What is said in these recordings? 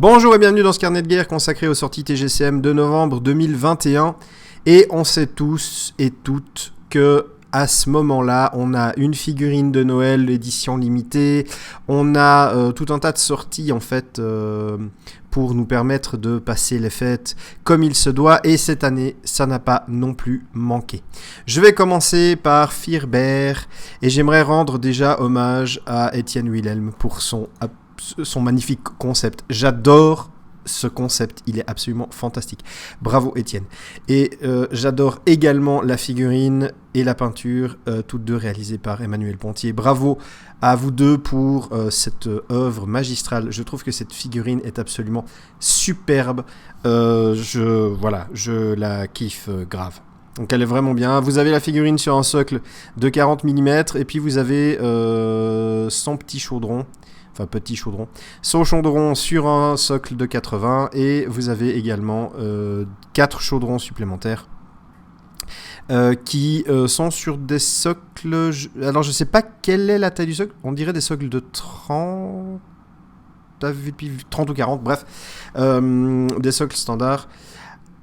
Bonjour et bienvenue dans ce carnet de guerre consacré aux sorties TGCM de novembre 2021. Et on sait tous et toutes que à ce moment-là, on a une figurine de Noël édition limitée, on a tout un tas de sorties en fait pour nous permettre de passer les fêtes comme il se doit, et cette année, ça n'a pas non plus manqué. Je vais commencer par Firber, et j'aimerais rendre déjà hommage à Étienne Wilhelm pour son magnifique concept. J'adore ce concept, il est absolument fantastique. Bravo Étienne. Et j'adore également la figurine et la peinture, toutes deux réalisées par Emmanuel Pontier. Bravo à vous deux pour cette œuvre magistrale. Je trouve que cette figurine est absolument superbe. Je la kiffe grave. Donc elle est vraiment bien. Vous avez la figurine sur un socle de 40 mm et puis vous avez son petit chaudron. Son chaudron sur un socle de 80, et vous avez également 4 chaudrons supplémentaires qui sont sur des socles. Alors je sais pas quelle est la taille du socle, on dirait des socles de 30. 30 ou 40, bref, des socles standards.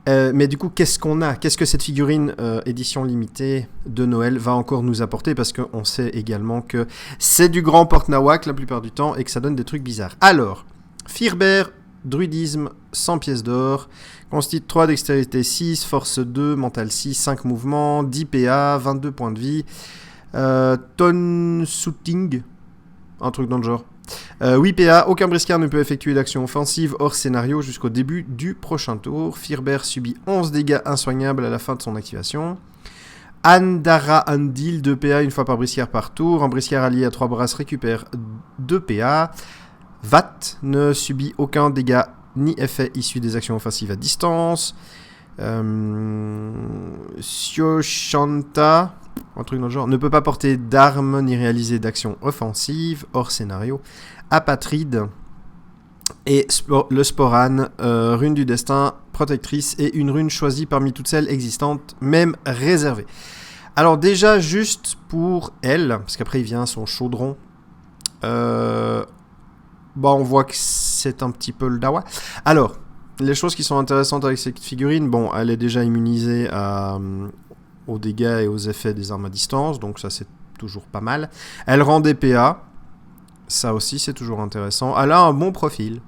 Mais du coup, qu'est-ce qu'on a ? Qu'est-ce que cette figurine édition limitée de Noël va encore nous apporter ? Parce qu'on sait également que c'est du grand porte-nawak la plupart du temps et que ça donne des trucs bizarres. Alors, Firber, druidisme, 100 pièces d'or, constitue 3 dextérité 6, force 2, mental 6, 5 mouvements, 10 PA, 22 points de vie, Tonsuting, un truc dans le genre. 8 PA, aucun briscard ne peut effectuer d'action offensive hors scénario jusqu'au début du prochain tour. Firber subit 11 dégâts insoignables à la fin de son activation. Andara Andil, 2 PA une fois par briscard par tour. Un briscard allié à 3 brasses récupère 2 PA. Vat ne subit aucun dégât ni effet issu des actions offensives à distance. Sioshanta, un truc dans le genre, ne peut pas porter d'armes ni réaliser d'actions offensives hors scénario. Apatride et le Sporan, rune du destin, protectrice, et une rune choisie parmi toutes celles existantes, même réservée. Alors déjà, juste pour elle, parce qu'après il vient son chaudron, on voit que c'est un petit peu le dawa. Alors, les choses qui sont intéressantes avec cette figurine, elle est déjà immunisée aux dégâts et aux effets des armes à distance, donc ça c'est toujours pas mal. Elle rend des PA, ça aussi c'est toujours intéressant. Elle a un bon profil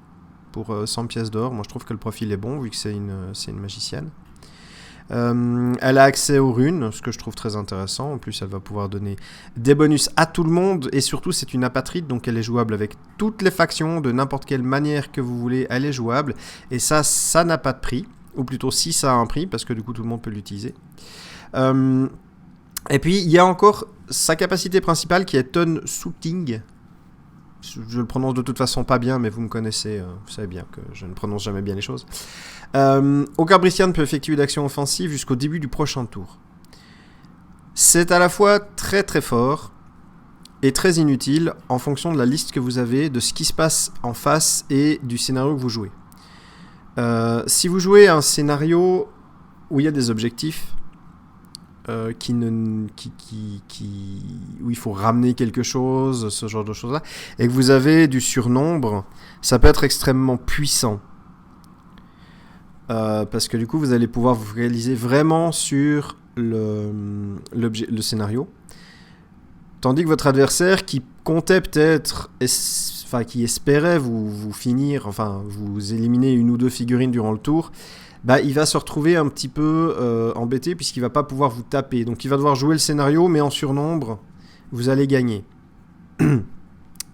pour 100 pièces d'or, moi je trouve que le profil est bon vu que c'est une magicienne. Elle a accès aux runes, ce que je trouve très intéressant. En plus, elle va pouvoir donner des bonus à tout le monde. Et surtout, c'est une apatride, donc elle est jouable avec toutes les factions, de n'importe quelle manière que vous voulez, elle est jouable. Et ça n'a pas de prix. Ou plutôt, si ça a un prix, parce que du coup, tout le monde peut l'utiliser. Et puis, il y a encore sa capacité principale qui est Tonsuting. Je le prononce de toute façon pas bien, mais vous me connaissez, vous savez bien que je ne prononce jamais bien les choses. Aucun briscard ne peut effectuer d'action offensive jusqu'au début du prochain tour. C'est à la fois très très fort et très inutile en fonction de la liste que vous avez, de ce qui se passe en face et du scénario que vous jouez. Si vous jouez un scénario où il y a des objectifs, où il faut ramener quelque chose, ce genre de choses-là, et que vous avez du surnombre, ça peut être extrêmement puissant. Parce que du coup, vous allez pouvoir vous réaliser vraiment sur le scénario. Tandis que votre adversaire, qui comptait peut-être, qui espérait vous finir, vous éliminer une ou deux figurines durant le tour, il va se retrouver un petit peu embêté puisqu'il va pas pouvoir vous taper. Donc il va devoir jouer le scénario, mais en surnombre, vous allez gagner.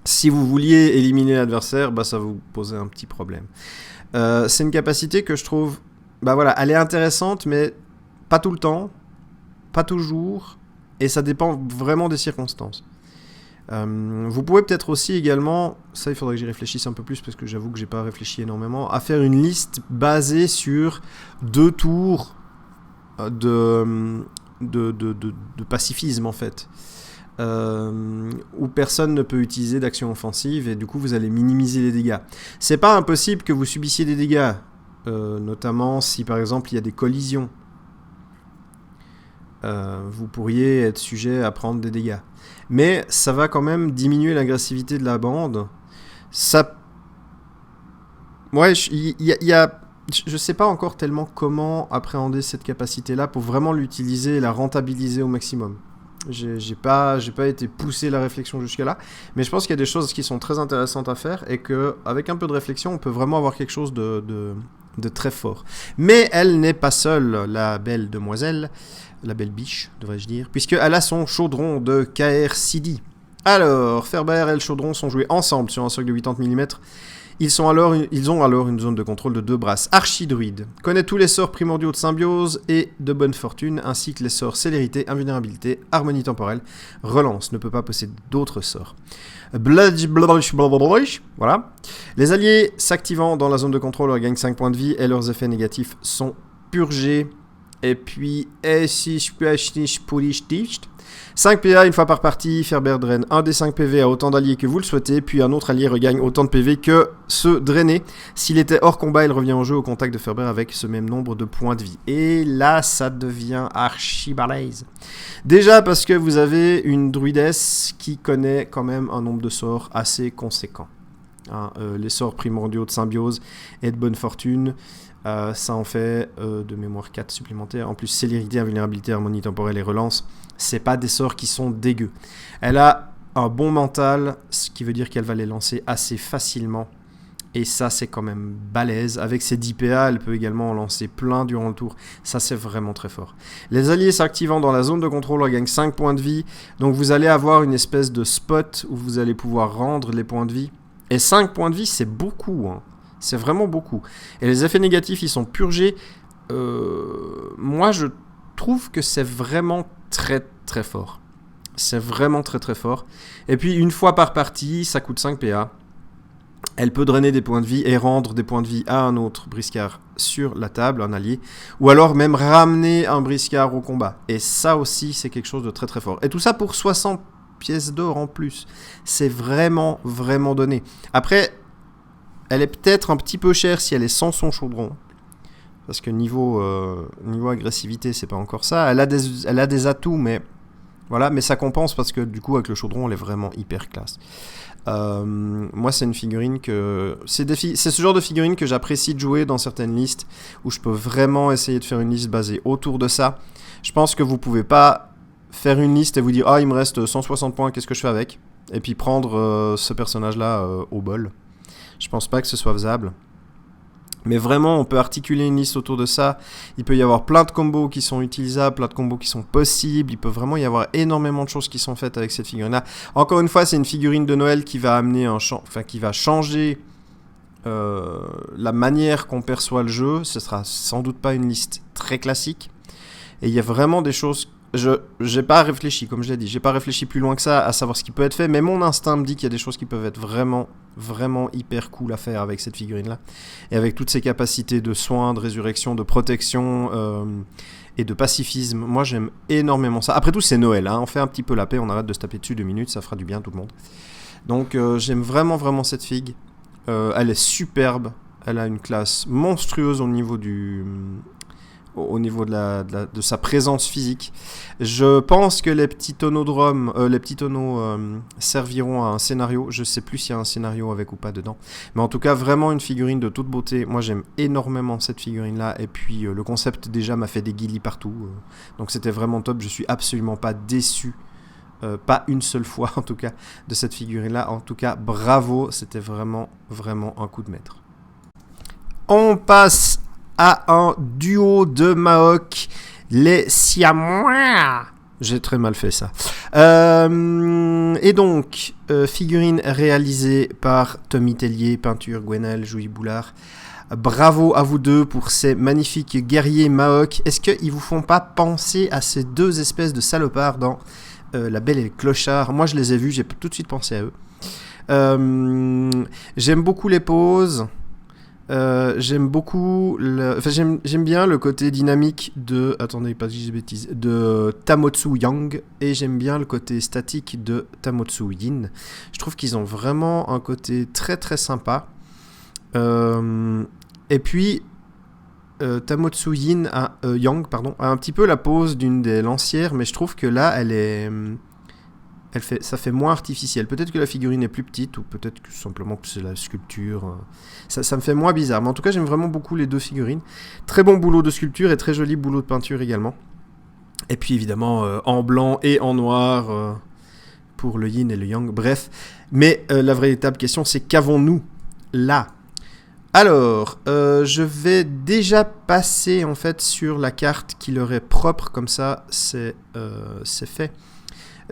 Si vous vouliez éliminer l'adversaire, ça va vous poser un petit problème. C'est une capacité que je trouve, elle est intéressante, mais pas tout le temps, pas toujours, et ça dépend vraiment des circonstances. Vous pouvez peut-être aussi également, ça il faudrait que j'y réfléchisse un peu plus parce que j'avoue que j'ai pas réfléchi énormément, à faire une liste basée sur 2 tours de pacifisme en fait, où personne ne peut utiliser d'action offensive et du coup vous allez minimiser les dégâts. C'est pas impossible que vous subissiez des dégâts, notamment si par exemple il y a des collisions. Vous pourriez être sujet à prendre des dégâts. Mais ça va quand même diminuer l'agressivité de la bande. Ça Ouais, il y a... Je sais pas encore tellement comment appréhender cette capacité-là pour vraiment l'utiliser et la rentabiliser au maximum. J'ai pas été poussé la réflexion jusque-là, mais je pense qu'il y a des choses qui sont très intéressantes à faire et qu'avec un peu de réflexion, on peut vraiment avoir quelque chose de très fort. Mais elle n'est pas seule, la belle demoiselle, la belle biche, devrais-je dire, puisqu'elle a son chaudron de KR-CD. Alors, Ferber et le chaudron sont joués ensemble sur un socle de 80 mm. Ils ont alors une zone de contrôle de 2 brasses. Archidruide connaît tous les sorts primordiaux de symbiose et de bonne fortune, ainsi que les sorts célérité, invulnérabilité, harmonie temporelle, relance, ne peut pas posséder d'autres sorts. Voilà. Les alliés s'activant dans la zone de contrôle regagnent 5 points de vie et leurs effets négatifs sont purgés. Et puis, 5 PA une fois par partie, Ferber draine un des 5 PV à autant d'alliés que vous le souhaitez, puis un autre allié regagne autant de PV que ceux drainés. S'il était hors combat, il revient en jeu au contact de Ferber avec ce même nombre de points de vie. Et là, ça devient archi balèze. Déjà parce que vous avez une druidesse qui connaît quand même un nombre de sorts assez conséquent. Hein, les sorts primordiaux de symbiose et de bonne fortune, ça en fait de mémoire 4 supplémentaires. En plus, célérité, invulnérabilité, harmonie temporelle et relance, c'est pas des sorts qui sont dégueux. Elle a un bon mental, ce qui veut dire qu'elle va les lancer assez facilement. Et ça, c'est quand même balèze. Avec ses 10 PA, elle peut également en lancer plein durant le tour. Ça, c'est vraiment très fort. Les alliés s'activant dans la zone de contrôle regagnent 5 points de vie. Donc, vous allez avoir une espèce de spot où vous allez pouvoir rendre les points de vie. Et 5 points de vie, c'est beaucoup, hein. C'est vraiment beaucoup. Et les effets négatifs, ils sont purgés. Moi, je trouve que c'est vraiment très, très fort. C'est vraiment très, très fort. Et puis, une fois par partie, ça coûte 5 PA. Elle peut drainer des points de vie et rendre des points de vie à un autre briscard sur la table, un allié. Ou alors même ramener un briscard au combat. Et ça aussi, c'est quelque chose de très, très fort. Et tout ça pour 60 pièces d'or en plus. C'est vraiment, vraiment donné. Après... Elle est peut-être un petit peu chère si elle est sans son chaudron. Parce que niveau agressivité, c'est pas encore ça. Elle a des atouts, mais voilà, mais ça compense parce que du coup, avec le chaudron, elle est vraiment hyper classe. Moi, c'est une figurine que... C'est ce genre de figurine que j'apprécie de jouer dans certaines listes où je peux vraiment essayer de faire une liste basée autour de ça. Je pense que vous pouvez pas faire une liste et vous dire « Ah, il me reste 160 points, qu'est-ce que je fais avec ?» Et puis prendre ce personnage-là au bol. Je pense pas que ce soit faisable. Mais vraiment, on peut articuler une liste autour de ça. Il peut y avoir plein de combos qui sont utilisables, plein de combos qui sont possibles. Il peut vraiment y avoir énormément de choses qui sont faites avec cette figurine-là. Encore une fois, c'est une figurine de Noël qui va amener qui va changer la manière qu'on perçoit le jeu. Ce sera sans doute pas une liste très classique. Et il y a vraiment des choses... J'ai pas réfléchi, comme je l'ai dit, j'ai pas réfléchi plus loin que ça à savoir ce qui peut être fait, mais mon instinct me dit qu'il y a des choses qui peuvent être vraiment, vraiment hyper cool à faire avec cette figurine-là. Et avec toutes ses capacités de soins, de résurrection, de protection et de pacifisme, moi j'aime énormément ça. Après tout, c'est Noël, hein, on fait un petit peu la paix, on arrête de se taper dessus 2 minutes, ça fera du bien à tout le monde. Donc j'aime vraiment, vraiment cette figue. Elle est superbe, elle a une classe monstrueuse au niveau de sa présence physique. Je pense que les petits tonneaux serviront à un scénario. Je sais plus s'il y a un scénario avec ou pas dedans. Mais en tout cas, vraiment une figurine de toute beauté. Moi, j'aime énormément cette figurine-là. Et puis, le concept déjà m'a fait des guillis partout. Donc, c'était vraiment top. Je suis absolument pas déçu. Pas une seule fois, en tout cas, de cette figurine-là. En tout cas, bravo. C'était vraiment, vraiment un coup de maître. On passe à un duo de Maok, les Siamois. J'ai très mal fait ça. Et donc, figurine réalisée par Tommy Tellier, peinture Gwenal Jouy-Boulard. Bravo à vous deux pour ces magnifiques guerriers Maok. Est-ce qu'ils vous font pas penser à ces deux espèces de salopards dans La Belle et le Clochard? Moi, je les ai vus, j'ai tout de suite pensé à eux. J'aime beaucoup les poses. J'aime beaucoup j'aime bien le côté dynamique de Tamotsu Yang, et j'aime bien le côté statique de Tamotsu Yin. Je trouve qu'ils ont vraiment un côté très très sympa. Et puis Tamotsu Yang a un petit peu la pose d'une des lancières, mais je trouve que là elle Ça fait moins artificiel. Peut-être que la figurine est plus petite, ou peut-être que simplement que c'est la sculpture. Ça me fait moins bizarre. Mais en tout cas, j'aime vraiment beaucoup les deux figurines. Très bon boulot de sculpture et très joli boulot de peinture également. Et puis évidemment, en blanc et en noir pour le yin et le yang. Bref. Mais la véritable question, c'est qu'avons-nous là ? Alors, je vais déjà passer en fait sur la carte qui leur est propre. Comme ça, c'est fait.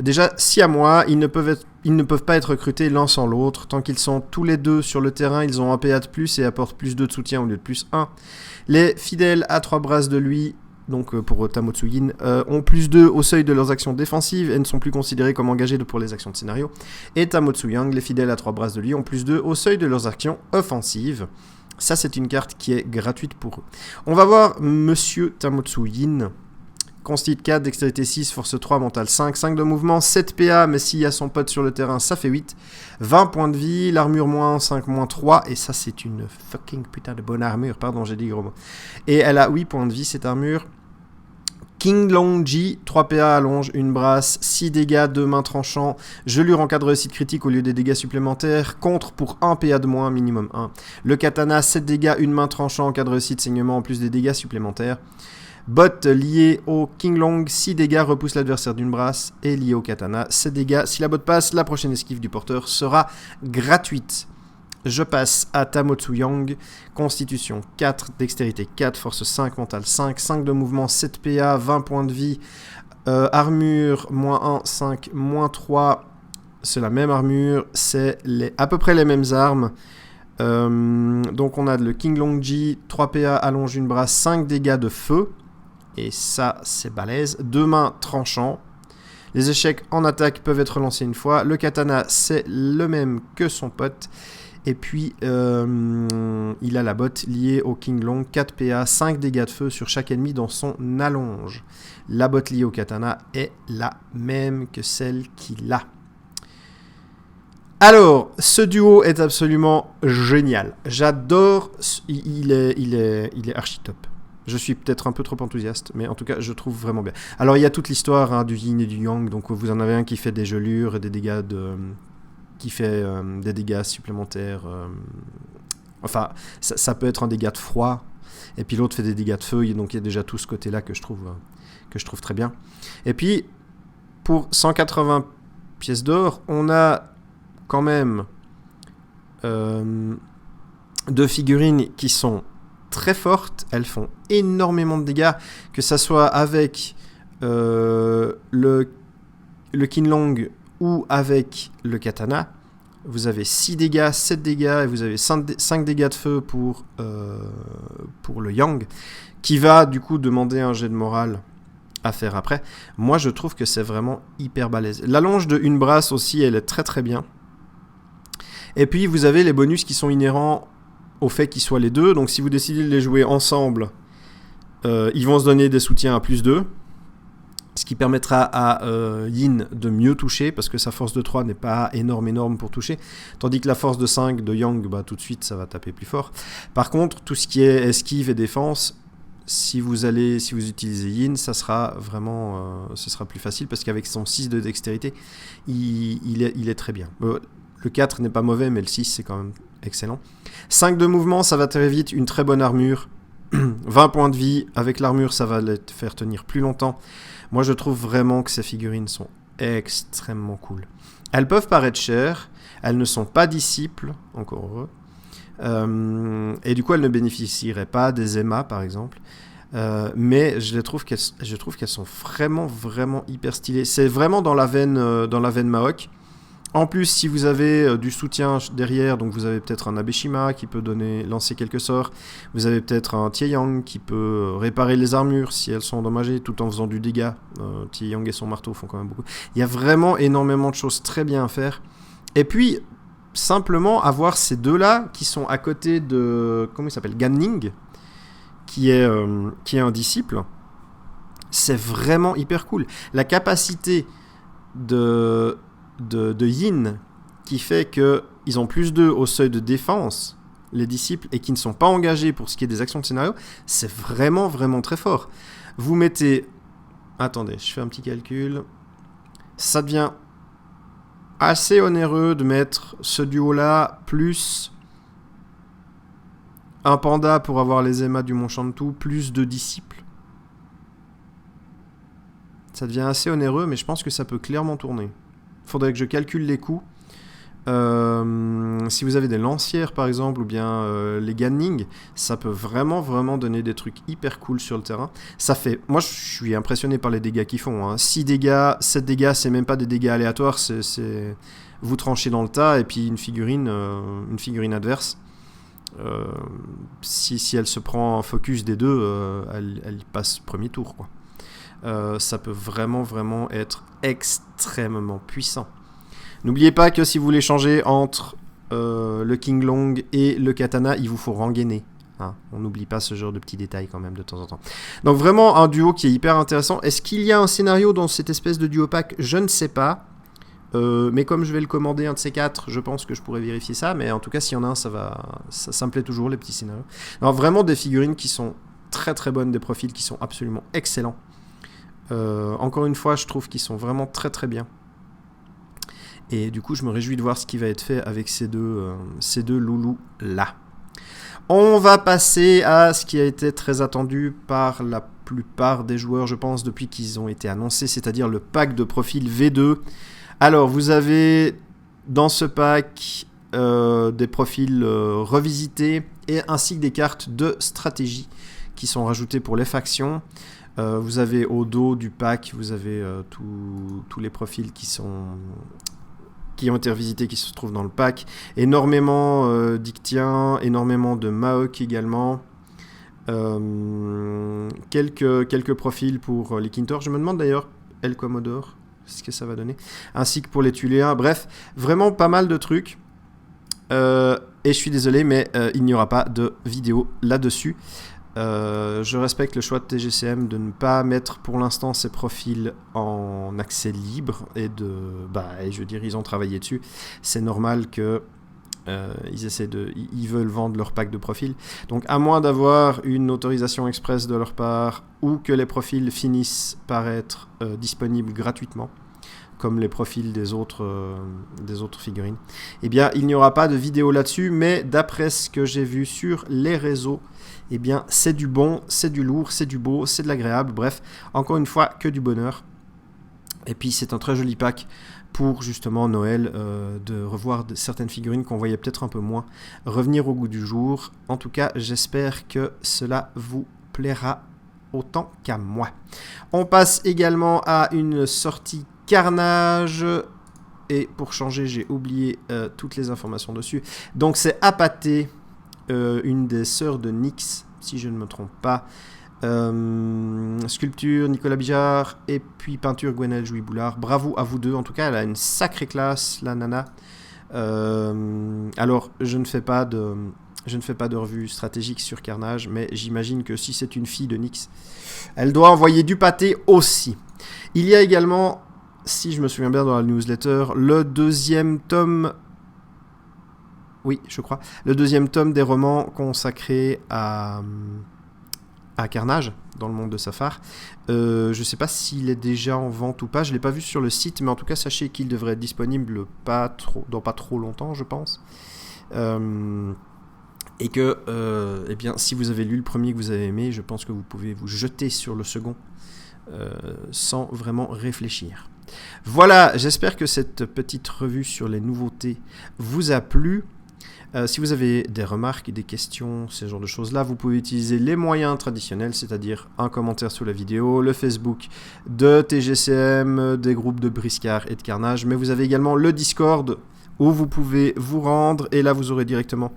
Déjà, 6 à moi, ils ne peuvent pas être recrutés l'un sans l'autre. Tant qu'ils sont tous les deux sur le terrain, ils ont un PA de plus et apportent plus 2 de soutien au lieu de plus 1. Les fidèles à 3 brasses de lui, donc pour Tamotsu Yin, ont plus 2 au seuil de leurs actions défensives et ne sont plus considérés comme engagés pour les actions de scénario. Et Tamotsu Yang, les fidèles à 3 brasses de lui, ont plus 2 au seuil de leurs actions offensives. Ça, c'est une carte qui est gratuite pour eux. On va voir Monsieur Tamotsu Yin. Consti 4, dextérité 6, force 3, mental 5, 5 de mouvement, 7 PA, mais s'il y a son pote sur le terrain, ça fait 8, 20 points de vie, l'armure moins 5, moins 3, et ça c'est une fucking putain de bonne armure, pardon j'ai dit gros mot. Et elle a 8 points de vie cette armure. King Long Ji, 3 PA, allonge, une brasse, 6 dégâts, 2 mains tranchants, gelure en cas de réussite critique au lieu des dégâts supplémentaires, contre pour 1 PA de moins, minimum 1. Le katana, 7 dégâts, 1 main tranchant en cas de réussite saignement en plus des dégâts supplémentaires. Bot lié au King Long, 6 dégâts, repousse l'adversaire d'une brasse, et lié au katana, 7 dégâts. Si la botte passe, la prochaine esquive du porteur sera gratuite. Je passe à Tamotsu Yang, constitution 4, dextérité 4, force 5, mental 5, 5 de mouvement, 7 PA, 20 points de vie, armure, moins 1, 5, moins 3, c'est la même armure, c'est à peu près les mêmes armes. Donc on a le King Long Ji, 3 PA, allonge une brasse, 5 dégâts de feu. Et ça, c'est balèze. 2 mains tranchants. Les échecs en attaque peuvent être lancés une fois. Le katana, c'est le même que son pote. Et puis, il a la botte liée au King Long. 4 PA, 5 dégâts de feu sur chaque ennemi dans son allonge. La botte liée au katana est la même que celle qu'il a. Alors, ce duo est absolument génial. J'adore. Il est archi top. Je suis peut-être un peu trop enthousiaste, mais en tout cas, je trouve vraiment bien. Alors, il y a toute l'histoire du yin et du yang. Donc, vous en avez un qui fait des gelures et des dégâts qui fait des dégâts supplémentaires. Enfin, ça peut être un dégât de froid. Et puis l'autre fait des dégâts de feu. Donc, il y a déjà tout ce côté-là que je trouve très bien. Et puis, pour 180 pièces d'or, on a quand même 2 figurines qui sont très fortes, elles font énormément de dégâts, que ça soit avec le King Long ou avec le katana. Vous avez 6 dégâts, 7 dégâts et vous avez 5 dégâts de feu pour le Yang, qui va du coup demander un jet de morale à faire après. Moi je trouve que c'est vraiment hyper balèze. L'allonge de une brasse aussi, elle est très très bien. Et puis vous avez les bonus qui sont inhérents au fait qu'ils soient les deux. Donc si vous décidez de les jouer ensemble, ils vont se donner des soutiens à plus 2. Ce qui permettra à Yin de mieux toucher, parce que sa force de 3 n'est pas énorme pour toucher. Tandis que la force de 5 de Yang, tout de suite, ça va taper plus fort. Par contre, tout ce qui est esquive et défense, si vous utilisez Yin, ça sera vraiment ce sera plus facile, parce qu'avec son 6 de dextérité, il est très bien. Le 4 n'est pas mauvais, mais le 6, c'est quand même excellent. 5 de mouvement, ça va très vite, une très bonne armure. 20 points de vie, avec l'armure, ça va les faire tenir plus longtemps. Moi, je trouve vraiment que ces figurines sont extrêmement cool. Elles peuvent paraître chères, elles ne sont pas disciples, encore heureux, et du coup, elles ne bénéficieraient pas des EMA, par exemple. Mais je trouve qu'elles sont vraiment hyper stylées. C'est vraiment dans la veine Maok. En plus, si vous avez du soutien derrière, donc vous avez peut-être un Abeshima qui peut lancer quelques sorts, vous avez peut-être un Taeyang qui peut réparer les armures si elles sont endommagées tout en faisant du dégât. Taeyang et son marteau font quand même beaucoup. Il y a vraiment énormément de choses très bien à faire. Et puis, simplement avoir ces deux-là qui sont à côté de... Comment il s'appelle ? Ganning, qui est un disciple. C'est vraiment hyper cool. La capacité de Yin qui fait qu'ils ont plus 2 au seuil de défense, les disciples, et qui ne sont pas engagés pour ce qui est des actions de scénario, c'est vraiment très fort. Vous mettez... Attendez, je fais un petit calcul. Ça devient assez onéreux de mettre ce duo-là, plus un panda pour avoir les émas du Mont Chantou, plus 2 disciples. Ça devient assez onéreux, mais je pense que ça peut clairement tourner. Faudrait que je calcule les coûts. Si vous avez des lancières par exemple, ou bien les Ganning, ça peut vraiment donner des trucs hyper cool sur le terrain. Ça fait, moi je suis impressionné par les dégâts qu'ils font, hein. 6 dégâts, 7 dégâts, c'est même pas des dégâts aléatoires, c'est vous tranchez dans le tas, et puis une figurine adverse, si elle se prend en focus des deux, elle passe premier tour, quoi. Ça peut vraiment être extrêmement puissant. N'oubliez pas que si vous voulez changer entre le King Long et le Katana, il vous faut rengainer. Hein, on n'oublie pas ce genre de petits détails quand même de temps en temps. Donc vraiment un duo qui est hyper intéressant. Est-ce qu'il y a un scénario dans cette espèce de duo pack? Je ne sais pas. Mais comme je vais le commander un de ces 4, je pense que je pourrais vérifier ça. Mais en tout cas, s'il y en a un, ça me plaît toujours, les petits scénarios. Alors vraiment des figurines qui sont très bonnes, des profils qui sont absolument excellents. Encore une fois, je trouve qu'ils sont vraiment très bien. Et du coup, je me réjouis de voir ce qui va être fait avec ces deux loulous-là. On va passer à ce qui a été très attendu par la plupart des joueurs, je pense, depuis qu'ils ont été annoncés, c'est-à-dire le pack de profil V2. Alors, vous avez dans ce pack des profils revisités, et ainsi que des cartes de stratégie qui sont rajoutées pour les factions. Vous avez au dos du pack, vous avez tous les profils qui ont été revisités, qui se trouvent dans le pack. Énormément d'Ictiens, énormément de Maok également. Quelques profils pour les Kintor. Je me demande d'ailleurs, El Commodore, ce que ça va donner. Ainsi que pour les Tuléens. Bref, vraiment pas mal de trucs. Et je suis désolé, mais il n'y aura pas de vidéo là-dessus. Je respecte le choix de TGCM de ne pas mettre pour l'instant ces profils en accès libre, et je veux dire, ils ont travaillé dessus. C'est normal que ils veulent vendre leur pack de profils. Donc à moins d'avoir une autorisation express de leur part, ou que les profils finissent par être disponibles gratuitement, comme les profils des autres figurines, eh bien il n'y aura pas de vidéo là-dessus. Mais d'après ce que j'ai vu sur les réseaux, eh bien c'est du bon, c'est du lourd, c'est du beau, c'est de l'agréable. Bref, encore une fois, que du bonheur. Et puis c'est un très joli pack pour justement Noël, de revoir certaines figurines qu'on voyait peut-être un peu moins revenir au goût du jour. En tout cas, j'espère que cela vous plaira autant qu'à moi. On passe également à une sortie Carnage, et pour changer, j'ai oublié toutes les informations dessus. Donc c'est Apathé, une des sœurs de Nyx, si je ne me trompe pas. Sculpture Nicolas Bijard, et puis peinture Gwenaëlle Jouy-Boulard. Bravo à vous deux, en tout cas elle a une sacrée classe, la nana. Alors je ne fais pas de revue stratégique sur Carnage, mais j'imagine que si c'est une fille de Nyx, elle doit envoyer du pâté aussi. Il y a également, si je me souviens bien dans la newsletter, le deuxième tome, oui je crois, le deuxième tome des romans consacrés à Carnage dans le monde de Safar. Je ne sais pas s'il est déjà en vente ou pas, je ne l'ai pas vu sur le site, mais en tout cas sachez qu'il devrait être disponible dans pas trop longtemps, je pense. Et que eh bien, si vous avez lu le premier que vous avez aimé, je pense que vous pouvez vous jeter sur le second sans vraiment réfléchir. Voilà, j'espère que cette petite revue sur les nouveautés vous a plu. Si vous avez des remarques, des questions, ce genre de choses-là, vous pouvez utiliser les moyens traditionnels, c'est-à-dire un commentaire sous la vidéo, le Facebook de TGCM, des groupes de Briscard et de Carnage, mais vous avez également le Discord où vous pouvez vous rendre, et là vous aurez directement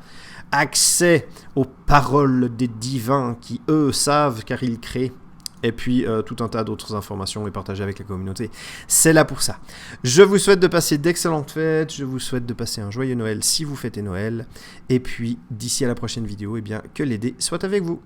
accès aux paroles des divins qui, eux, savent car ils créent. Et puis tout un tas d'autres informations et partagées avec la communauté. C'est là pour ça. Je vous souhaite de passer d'excellentes fêtes. Je vous souhaite de passer un joyeux Noël si vous fêtez Noël. Et puis d'ici à la prochaine vidéo, eh bien, que les dés soient avec vous.